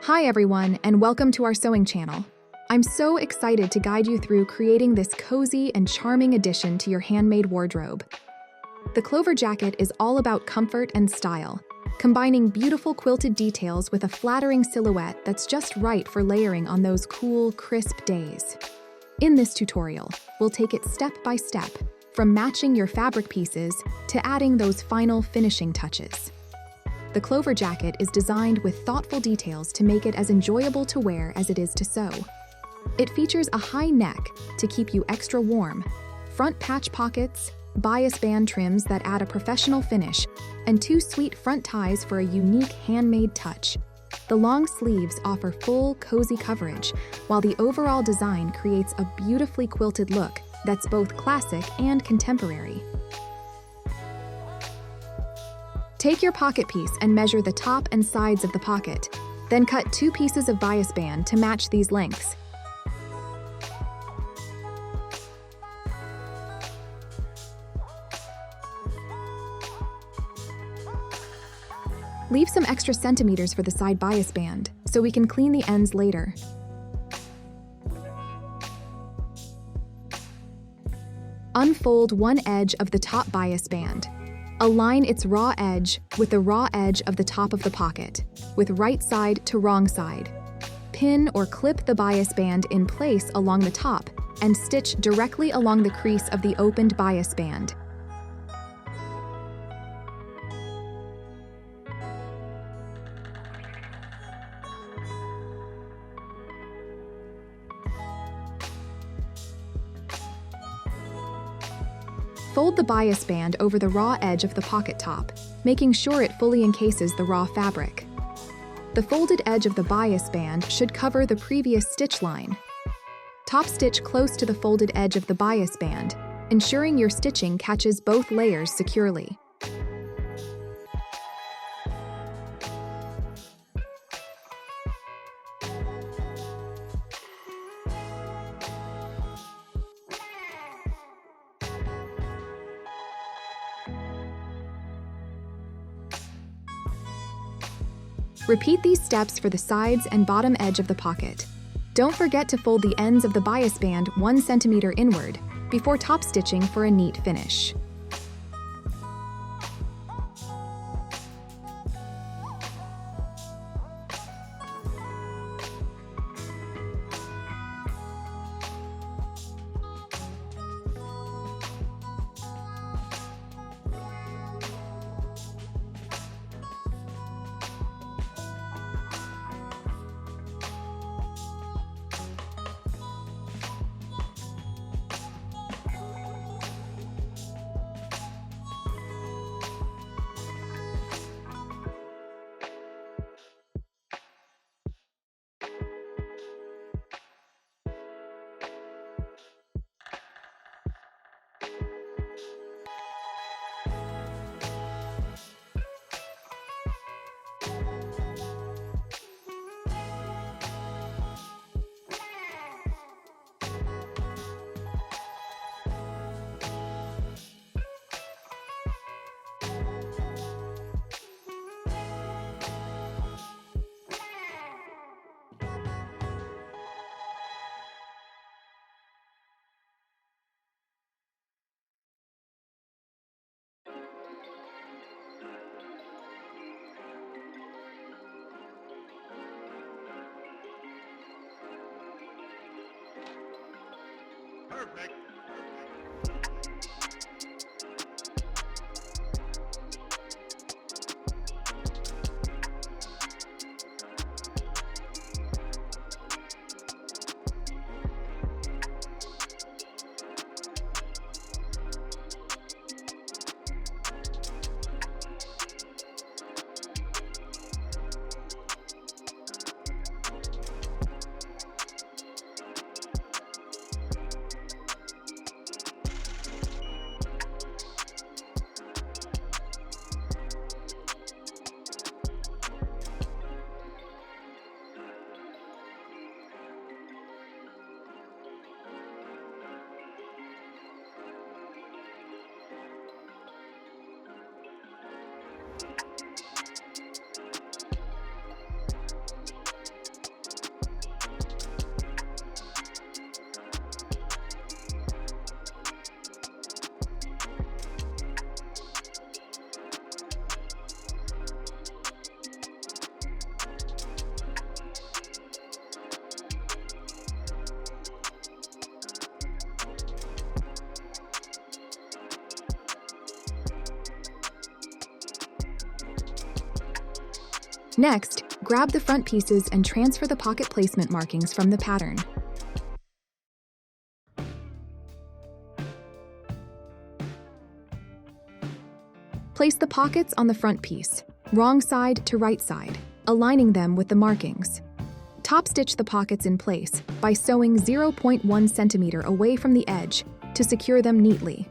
Hi everyone, and welcome to our sewing channel. I'm so excited to guide you through creating this cozy and charming addition to your handmade wardrobe. The Clover Jacket is all about comfort and style, combining beautiful quilted details with a flattering silhouette that's just right for layering on those cool, crisp days. In this tutorial, we'll take it step by step, from matching your fabric pieces to adding those final finishing touches. The Clover Jacket is designed with thoughtful details to make it as enjoyable to wear as it is to sew. It features a high neck to keep you extra warm, front patch pockets, bias band trims that add a professional finish, and two sweet front ties for a unique handmade touch. The long sleeves offer full, cozy coverage, while the overall design creates a beautifully quilted look that's both classic and contemporary. Take your pocket piece and measure the top and sides of the pocket. Then cut 2 pieces of bias band to match these lengths. Leave some extra centimeters for the side bias band, so we can clean the ends later. Unfold one edge of the top bias band. Align its raw edge with the raw edge of the top of the pocket, with right side to wrong side. Pin or clip the bias band in place along the top and stitch directly along the crease of the opened bias band. Fold the bias band over the raw edge of the pocket top, making sure it fully encases the raw fabric. The folded edge of the bias band should cover the previous stitch line. Top stitch close to the folded edge of the bias band, ensuring your stitching catches both layers securely. Repeat these steps for the sides and bottom edge of the pocket. Don't forget to fold the ends of the bias band 1 centimeter inward before top stitching for a neat finish. Perfect. Next, grab the front pieces and transfer the pocket placement markings from the pattern. Place the pockets on the front piece, wrong side to right side, aligning them with the markings. Top stitch the pockets in place by sewing 0.1 centimeter away from the edge to secure them neatly.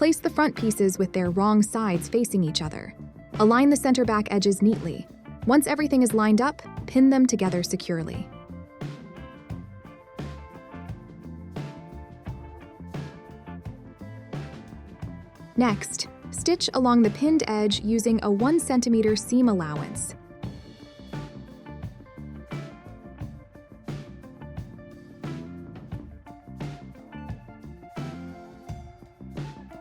Place the front pieces with their wrong sides facing each other. Align the center back edges neatly. Once everything is lined up, pin them together securely. Next, stitch along the pinned edge using a 1 centimeter seam allowance.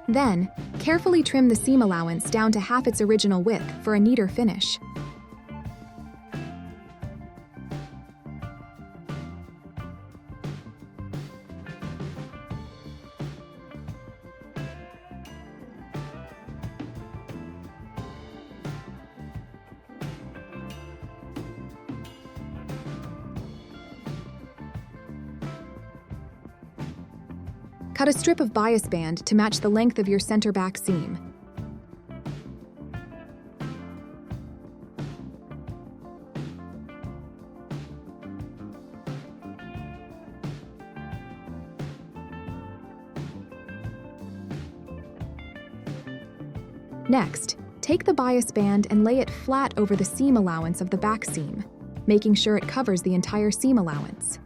Then, carefully trim the seam allowance down to half its original width for a neater finish. Cut a strip of bias band to match the length of your center back seam. Next, take the bias band and lay it flat over the seam allowance of the back seam, making sure it covers the entire seam allowance.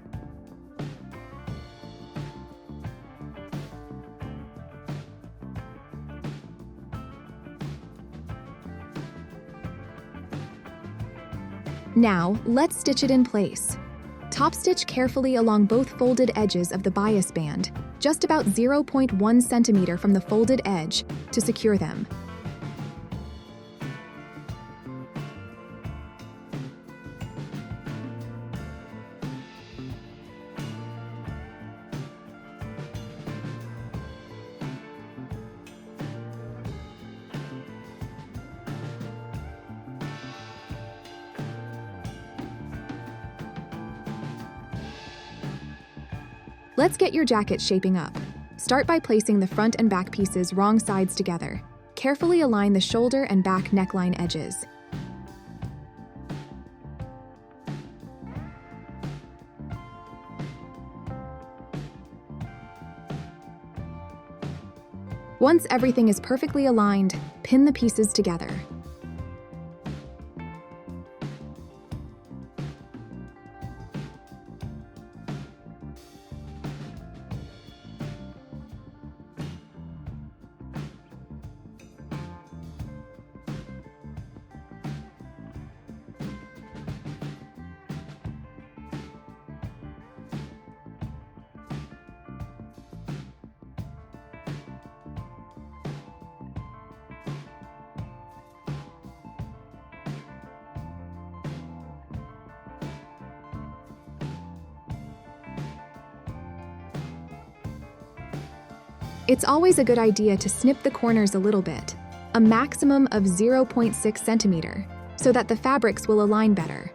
Now, let's stitch it in place. Top stitch carefully along both folded edges of the bias band, just about 0.1 centimeter from the folded edge, to secure them. Let's get your jacket shaping up. Start by placing the front and back pieces wrong sides together. Carefully align the shoulder and back neckline edges. Once everything is perfectly aligned, pin the pieces together. It's always a good idea to snip the corners a little bit, a maximum of 0.6 centimeter, so that the fabrics will align better.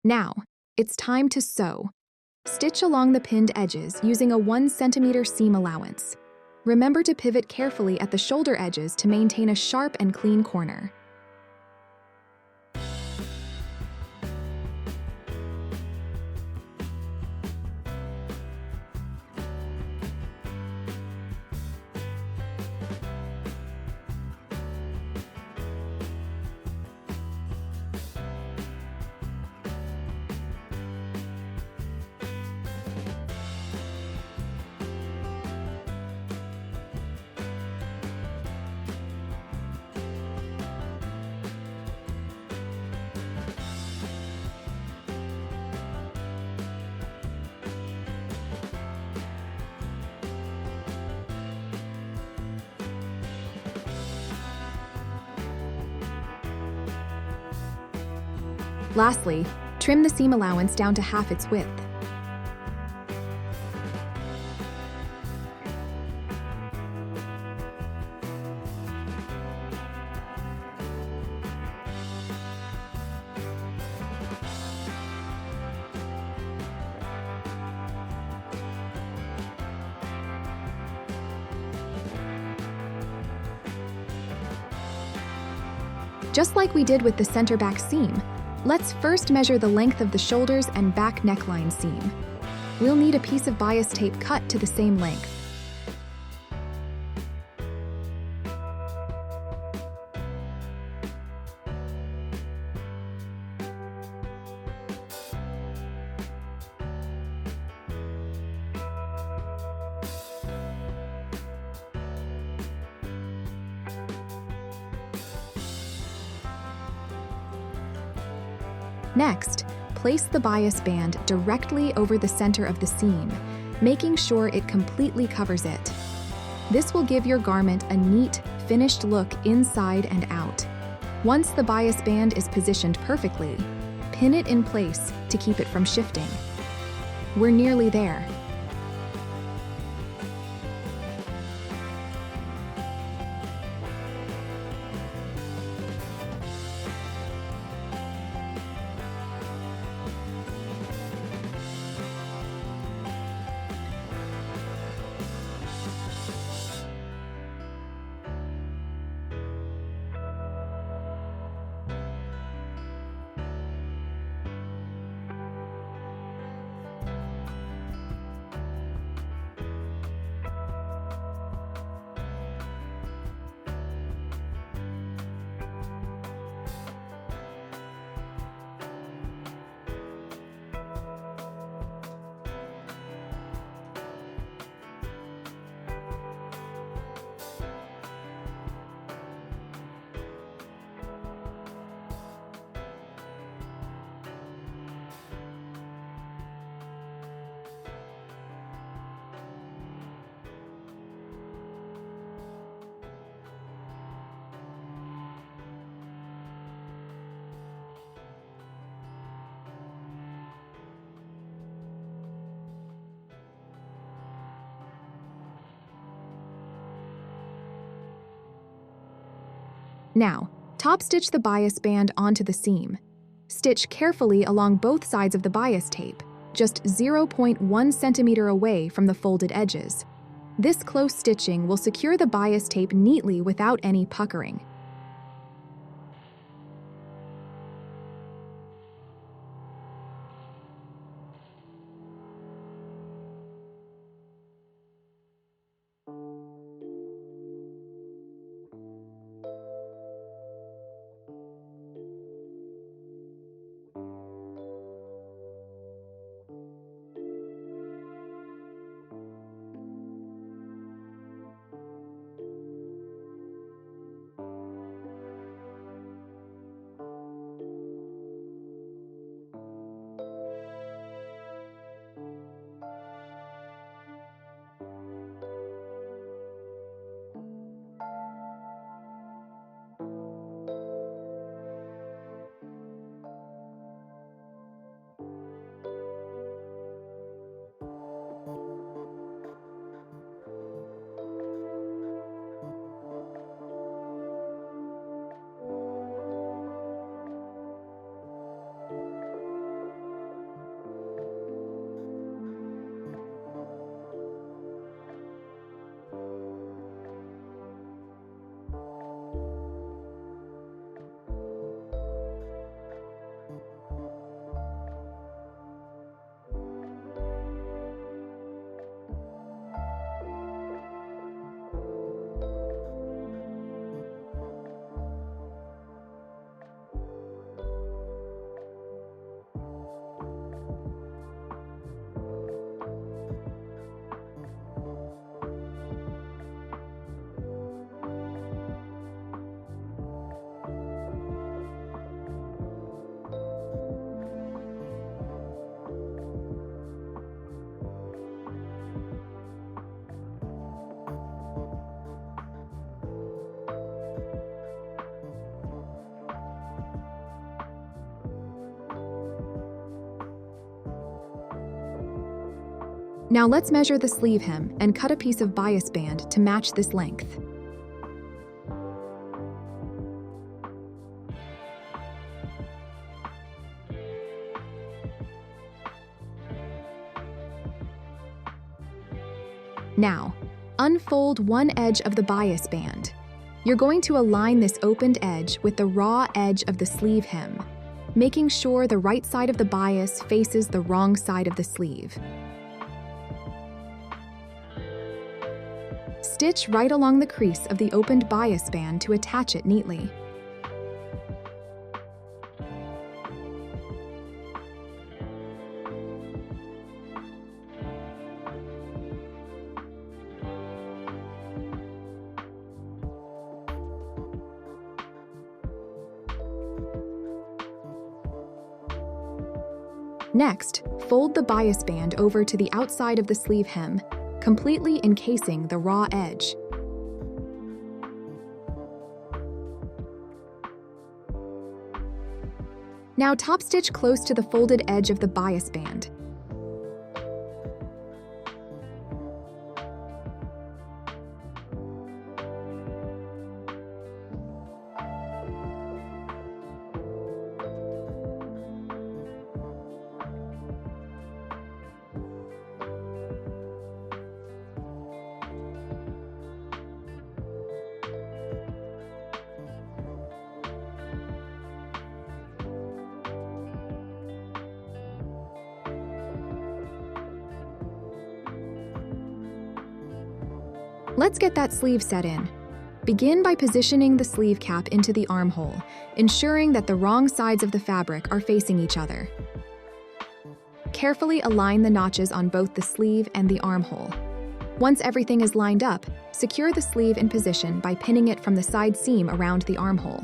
Now, it's time to sew. Stitch along the pinned edges using a 1 centimeter seam allowance. Remember to pivot carefully at the shoulder edges to maintain a sharp and clean corner. Lastly, trim the seam allowance down to half its width. Just like we did with the center back seam, let's first measure the length of the shoulders and back neckline seam. We'll need a piece of bias tape cut to the same length. Next, place the bias band directly over the center of the seam, making sure it completely covers it. This will give your garment a neat, finished look inside and out. Once the bias band is positioned perfectly, pin it in place to keep it from shifting. We're nearly there. Now, top stitch the bias band onto the seam. Stitch carefully along both sides of the bias tape, just 0.1 centimeter away from the folded edges. This close stitching will secure the bias tape neatly without any puckering. Now let's measure the sleeve hem and cut a piece of bias band to match this length. Now, unfold one edge of the bias band. You're going to align this opened edge with the raw edge of the sleeve hem, making sure the right side of the bias faces the wrong side of the sleeve. Stitch right along the crease of the opened bias band to attach it neatly. Next, fold the bias band over to the outside of the sleeve hem, completely encasing the raw edge. Now top stitch close to the folded edge of the bias band. Let's get that sleeve set in. Begin by positioning the sleeve cap into the armhole, ensuring that the wrong sides of the fabric are facing each other. Carefully align the notches on both the sleeve and the armhole. Once everything is lined up, secure the sleeve in position by pinning it from the side seam around the armhole.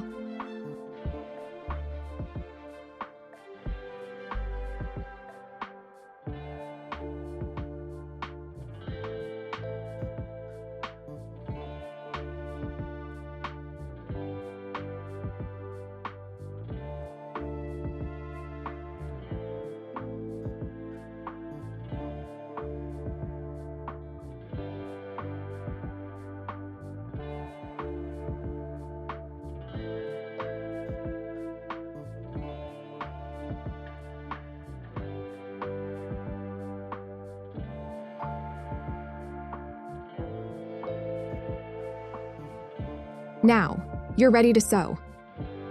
Now, you're ready to sew.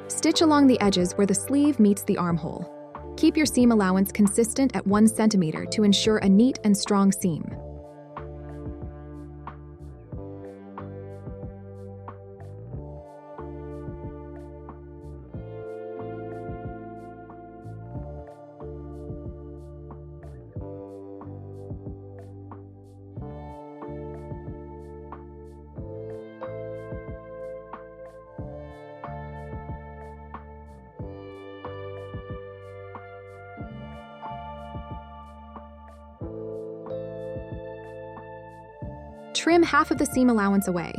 Stitch along the edges where the sleeve meets the armhole. Keep your seam allowance consistent at 1 centimeter to ensure a neat and strong seam. Trim half of the seam allowance away.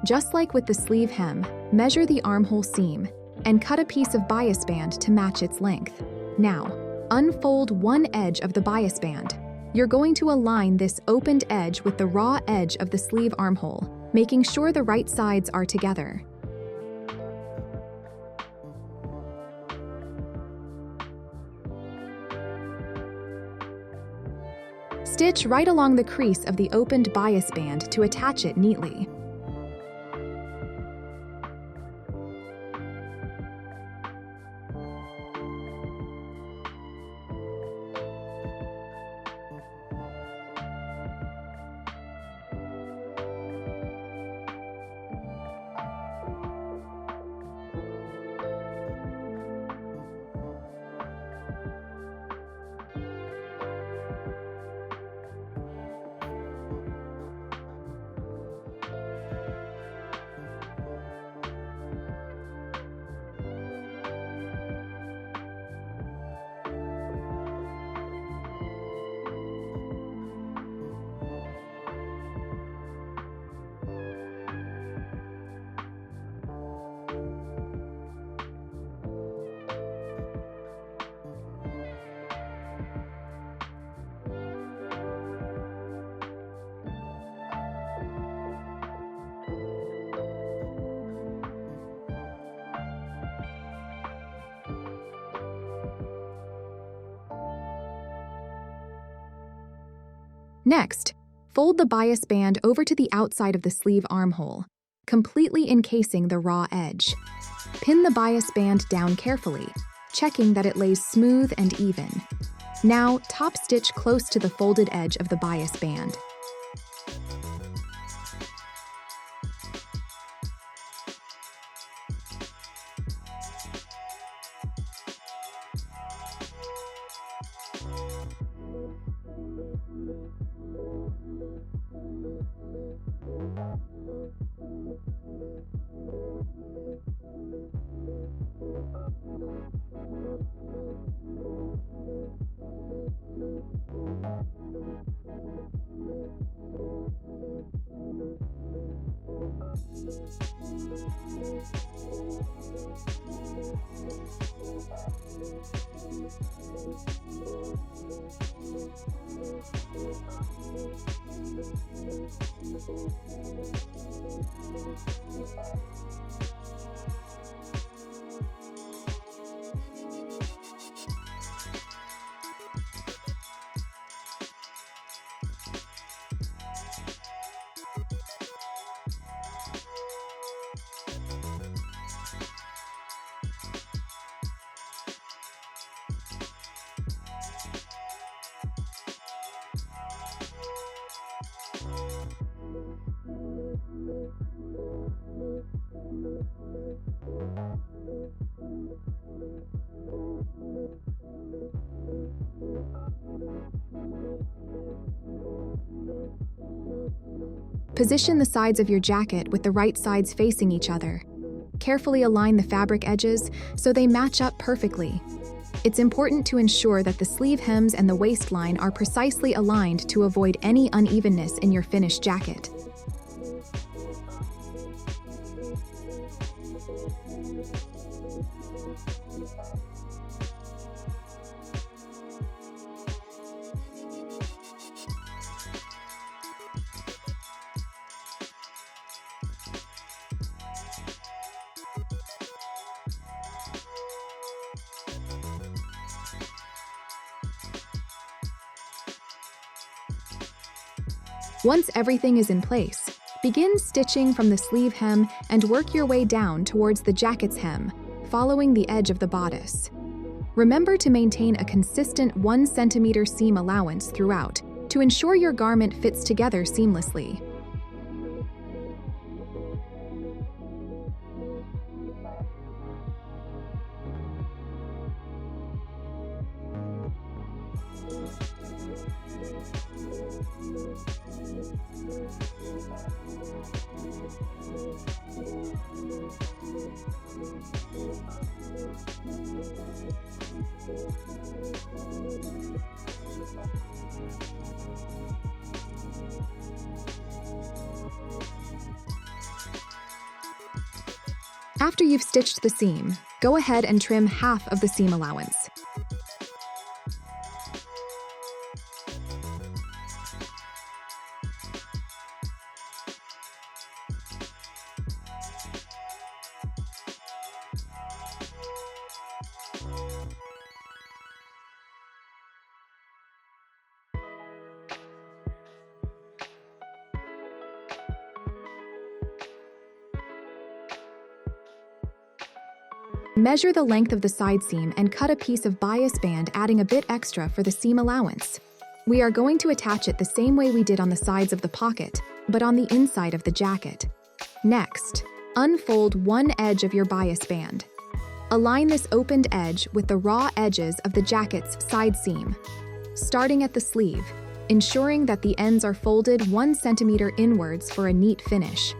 Just like with the sleeve hem, measure the armhole seam and cut a piece of bias band to match its length. Now, unfold one edge of the bias band. You're going to align this opened edge with the raw edge of the sleeve armhole, making sure the right sides are together. Stitch right along the crease of the opened bias band to attach it neatly. Next, fold the bias band over to the outside of the sleeve armhole, completely encasing the raw edge. Pin the bias band down carefully, checking that it lays smooth and even. Now, top stitch close to the folded edge of the bias band. Position the sides of your jacket with the right sides facing each other. Carefully align the fabric edges so they match up perfectly. It's important to ensure that the sleeve hems and the waistline are precisely aligned to avoid any unevenness in your finished jacket. Once everything is in place, begin stitching from the sleeve hem and work your way down towards the jacket's hem, following the edge of the bodice. Remember to maintain a consistent 1 centimeter seam allowance throughout to ensure your garment fits together seamlessly. After you've stitched the seam, go ahead and trim half of the seam allowance. Measure the length of the side seam and cut a piece of bias band, adding a bit extra for the seam allowance. We are going to attach it the same way we did on the sides of the pocket, but on the inside of the jacket. Next, unfold one edge of your bias band. Align this opened edge with the raw edges of the jacket's side seam, starting at the sleeve, ensuring that the ends are folded 1 centimeter inwards for a neat finish.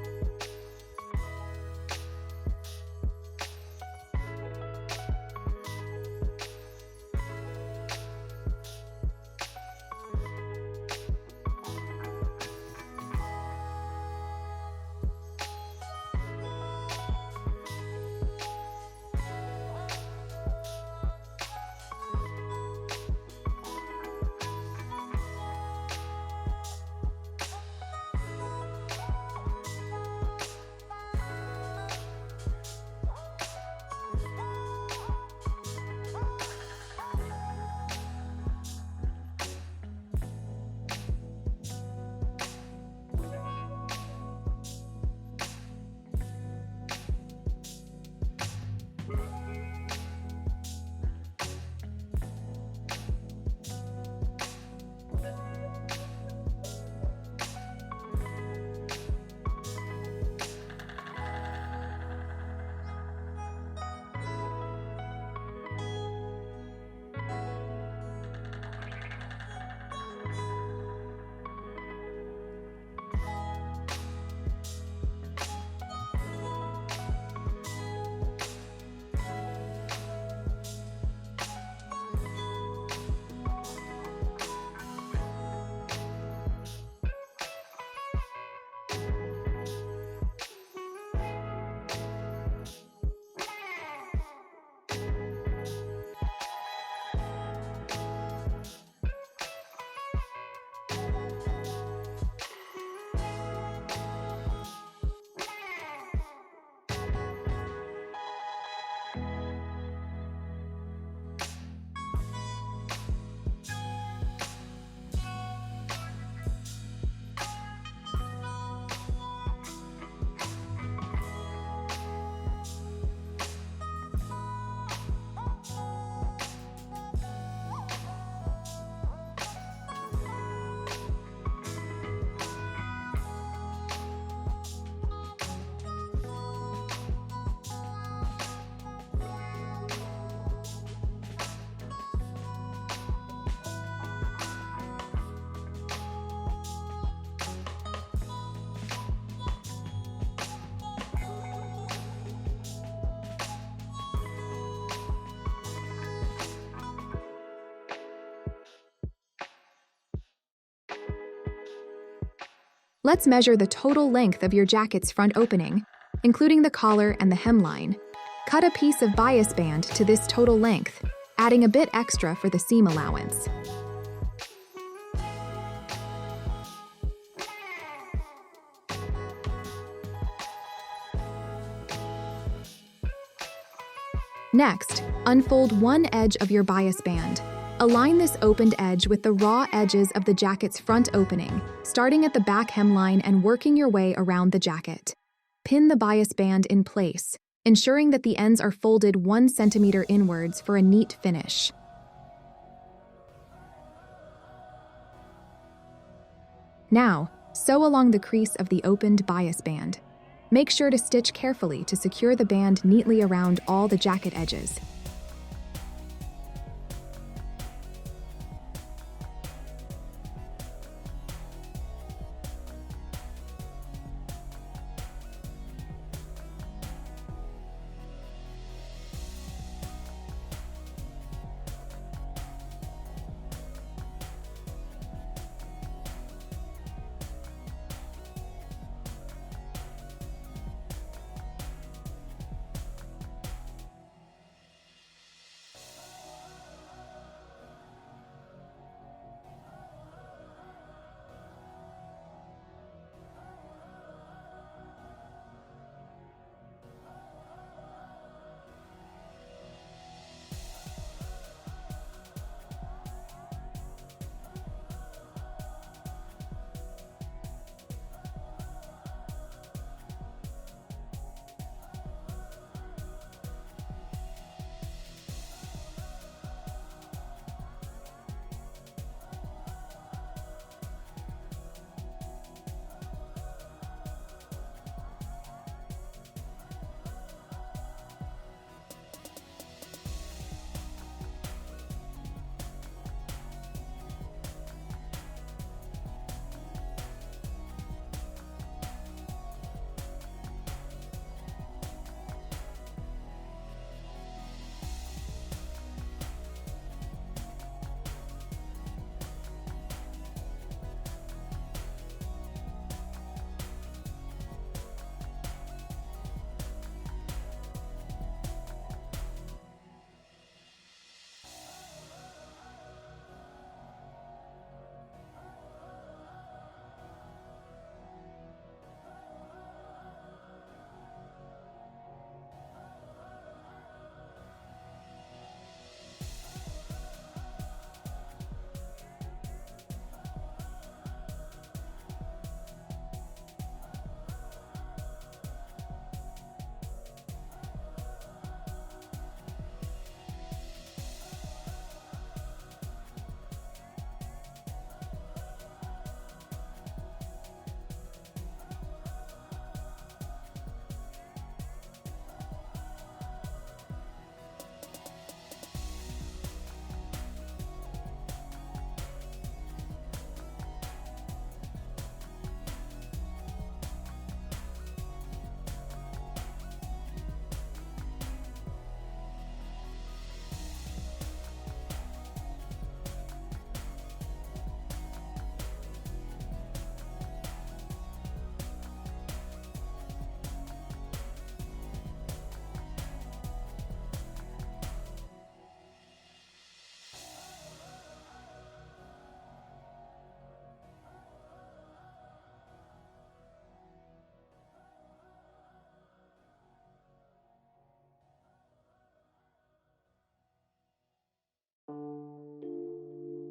Let's measure the total length of your jacket's front opening, including the collar and the hemline. Cut a piece of bias band to this total length, adding a bit extra for the seam allowance. Next, unfold one edge of your bias band. Align this opened edge with the raw edges of the jacket's front opening, starting at the back hemline and working your way around the jacket. Pin the bias band in place, ensuring that the ends are folded 1 centimeter inwards for a neat finish. Now, sew along the crease of the opened bias band. Make sure to stitch carefully to secure the band neatly around all the jacket edges.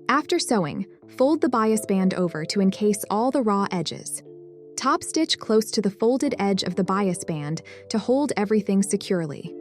After sewing, fold the bias band over to encase all the raw edges. Top stitch close to the folded edge of the bias band to hold everything securely.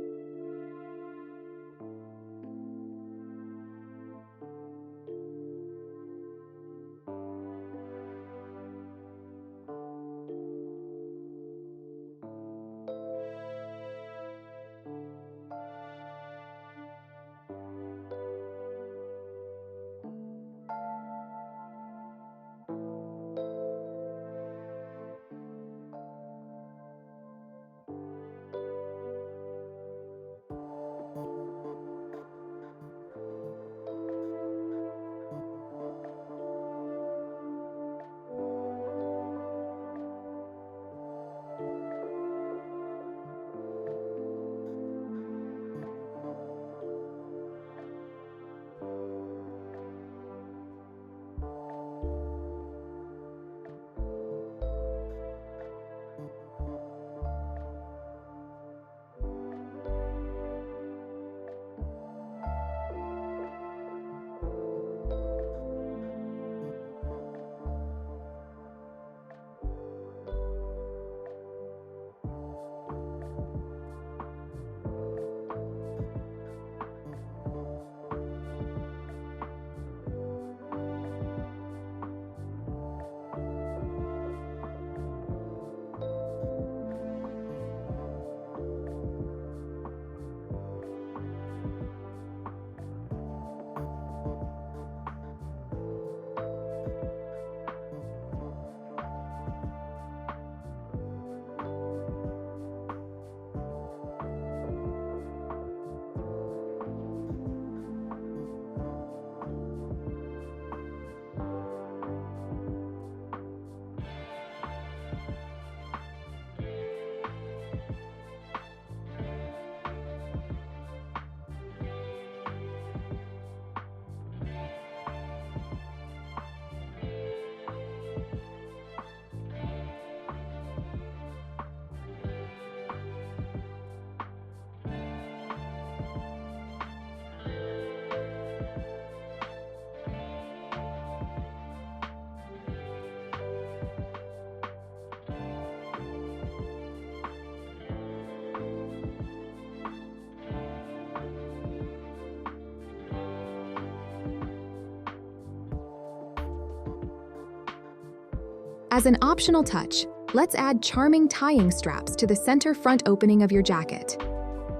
As an optional touch, let's add charming tying straps to the center front opening of your jacket.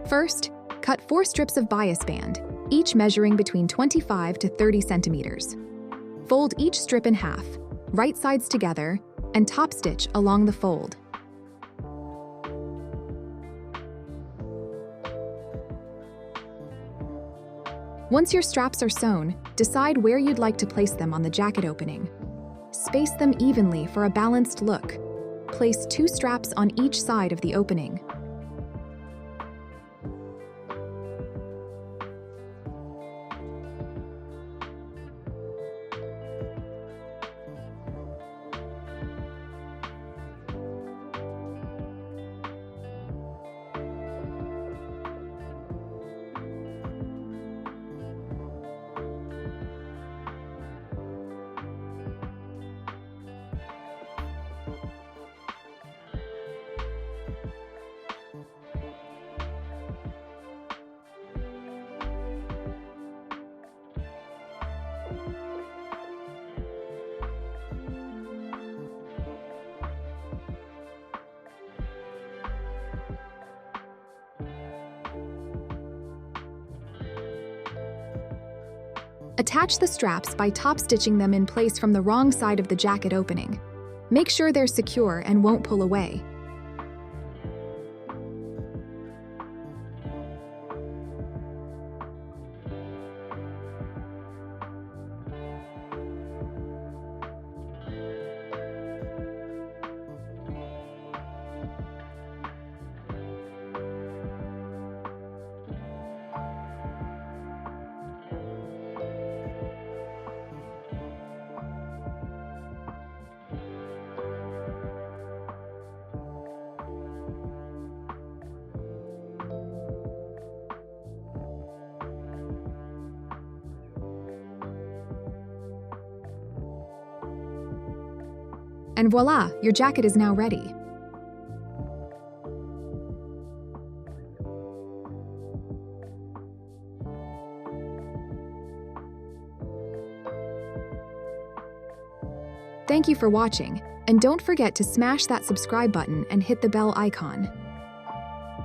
First, cut 4 strips of bias band, each measuring between 25 to 30 centimeters. Fold each strip in half, right sides together, and top stitch along the fold. Once your straps are sewn, decide where you'd like to place them on the jacket opening. Space them evenly for a balanced look. Place 2 straps on each side of the opening. Attach the straps by top stitching them in place from the wrong side of the jacket opening. Make sure they're secure and won't pull away. And voila, your jacket is now ready. Thank you for watching, and don't forget to smash that subscribe button and hit the bell icon.